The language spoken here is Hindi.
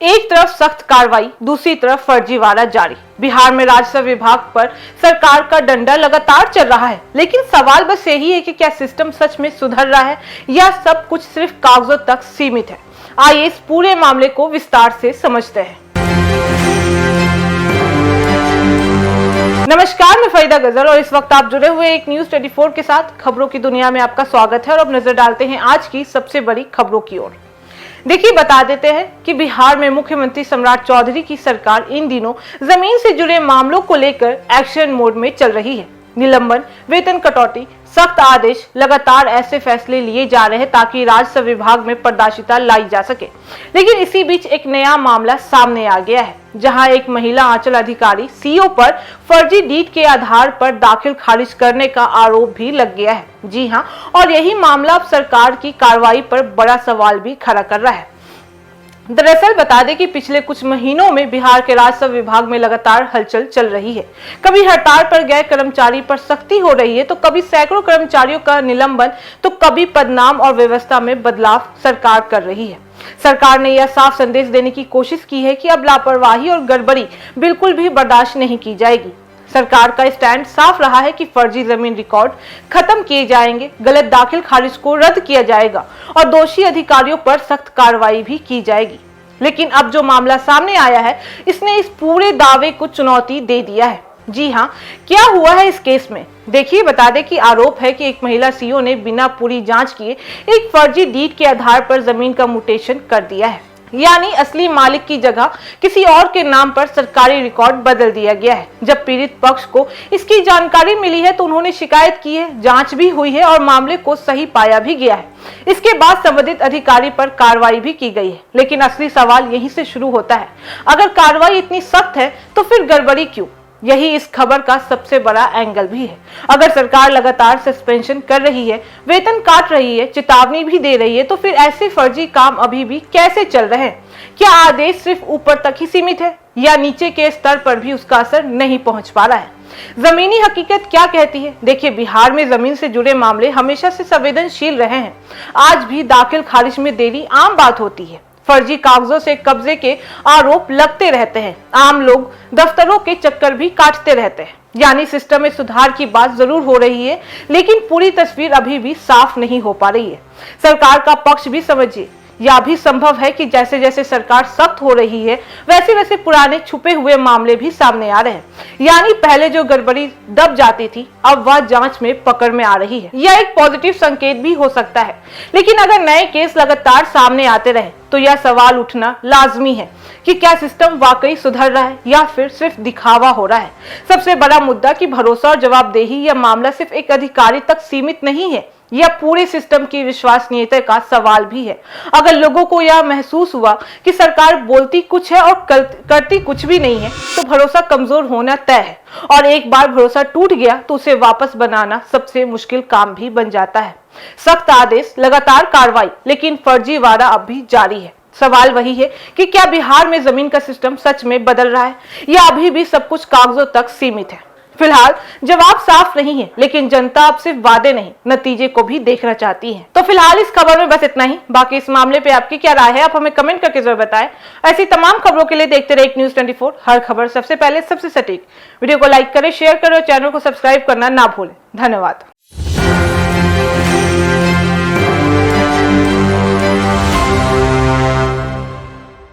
एक तरफ सख्त कार्रवाई, दूसरी तरफ फर्जीवाड़ा जारी। बिहार में राजस्व विभाग पर सरकार का डंडा लगातार चल रहा है, लेकिन सवाल बस यही है कि क्या सिस्टम सच में सुधर रहा है या सब कुछ सिर्फ कागजों तक सीमित है। आइए इस पूरे मामले को विस्तार से समझते हैं। नमस्कार, मैं फरीदा गजर और इस वक्त आप जुड़े हुए एक न्यूज 24 के साथ। खबरों की दुनिया में आपका स्वागत है और अब नजर डालते हैं आज की सबसे बड़ी खबरों की ओर। देखिए, बता देते हैं कि बिहार में मुख्यमंत्री सम्राट चौधरी की सरकार इन दिनों जमीन से जुड़े मामलों को लेकर एक्शन मोड में चल रही है। निलंबन, वेतन कटौती, सख्त आदेश, लगातार ऐसे फैसले लिए जा रहे हैं ताकि राजस्व विभाग में पारदर्शिता लाई जा सके। लेकिन इसी बीच एक नया मामला सामने आ गया है, जहां एक महिला अंचल अधिकारी सीओ पर फर्जी डीड के आधार पर दाखिल खारिज करने का आरोप भी लग गया है। जी हां, और यही मामला अब सरकार की कार्रवाई पर बड़ा सवाल भी खड़ा कर रहा है। दरअसल बता दें कि पिछले कुछ महीनों में बिहार के राजस्व विभाग में लगातार हलचल चल रही है। कभी हड़ताल पर गए कर्मचारी पर सख्ती हो रही है, तो कभी सैकड़ों कर्मचारियों का निलंबन, तो कभी पदनाम और व्यवस्था में बदलाव सरकार कर रही है। सरकार ने यह साफ संदेश देने की कोशिश की है कि अब लापरवाही और गड़बड़ी बिल्कुल भी बर्दाश्त नहीं की जाएगी। सरकार का स्टैंड साफ रहा है कि फर्जी जमीन रिकॉर्ड खत्म किए जाएंगे, गलत दाखिल खारिज को रद्द किया जाएगा और दोषी अधिकारियों पर सख्त कार्रवाई भी की जाएगी। लेकिन अब जो मामला सामने आया है, इसने इस पूरे दावे को चुनौती दे दिया है। जी हाँ, क्या हुआ है इस केस में? देखिए, बता दें कि आरोप है कि एक महिला सीओ ने बिना पूरी जांच किए एक फर्जी डीड के आधार पर जमीन का म्यूटेशन कर दिया है, यानी असली मालिक की जगह किसी और के नाम पर सरकारी रिकॉर्ड बदल दिया गया है। जब पीड़ित पक्ष को इसकी जानकारी मिली है तो उन्होंने शिकायत की है, जांच भी हुई है और मामले को सही पाया भी गया है। इसके बाद संबंधित अधिकारी पर कार्रवाई भी की गई है। लेकिन असली सवाल यहीं से शुरू होता है, अगर कार्रवाई इतनी सख्त है तो फिर गड़बड़ी क्यों? यही इस खबर का सबसे बड़ा एंगल भी है। अगर सरकार लगातार सस्पेंशन कर रही है, वेतन काट रही है, चेतावनी भी दे रही है, तो फिर ऐसे फर्जी काम अभी भी कैसे चल रहे हैं? क्या आदेश सिर्फ ऊपर तक ही सीमित है या नीचे के स्तर पर भी उसका असर नहीं पहुंच पा रहा है? जमीनी हकीकत क्या कहती है? देखिए, बिहार में जमीन से जुड़े मामले हमेशा से संवेदनशील रहे हैं। आज भी दाखिल खारिज में देरी आम बात होती है। फर्जी कागजों से कब्जे के आरोप लगते रहते हैं। आम लोग दफ्तरों के चक्कर भी काटते रहते हैं। यानी सिस्टम में सुधार की बात जरूर हो रही है, लेकिन पूरी तस्वीर अभी भी साफ नहीं हो पा रही है। सरकार का पक्ष भी समझिए। यह भी संभव है कि जैसे जैसे सरकार सख्त हो रही है, वैसे वैसे पुराने छुपे हुए मामले भी सामने आ रहे हैं। यानी पहले जो गड़बड़ी दब जाती थी, अब वह जांच में पकड़ में आ रही है। यह एक पॉजिटिव संकेत भी हो सकता है। लेकिन अगर नए केस लगातार सामने आते रहे तो यह सवाल उठना लाजमी है कि क्या सिस्टम वाकई सुधर रहा है या फिर सिर्फ दिखावा हो रहा है। सबसे बड़ा मुद्दा कि भरोसा और जवाबदेही, यह मामला सिर्फ एक अधिकारी तक सीमित नहीं है, यह पूरे सिस्टम की विश्वसनीयता का सवाल भी है। अगर लोगों को यह महसूस हुआ कि सरकार बोलती कुछ है और करती कुछ भी नहीं है, तो भरोसा कमजोर होना तय है। और एक बार भरोसा टूट गया तो उसे वापस बनाना सबसे मुश्किल काम भी बन जाता है। सख्त आदेश, लगातार कार्रवाई, लेकिन फर्जीवाड़ा अब भी जारी है। सवाल वही है कि क्या बिहार में जमीन का सिस्टम सच में बदल रहा है या अभी भी सब कुछ कागजों तक सीमित है? फिलहाल जवाब साफ नहीं है, लेकिन जनता अब सिर्फ वादे नहीं, नतीजे को भी देखना चाहती है। तो फिलहाल इस खबर में बस इतना ही। बाकी इस मामले पे आपकी क्या राय है, आप हमें कमेंट करके जरूर बताएं। ऐसी तमाम खबरों के लिए देखते रहे न्यूज 24, हर खबर सबसे पहले सबसे सटीक। वीडियो को लाइक करें, शेयर करें और चैनल को सब्सक्राइब करना ना भूलें। धन्यवाद।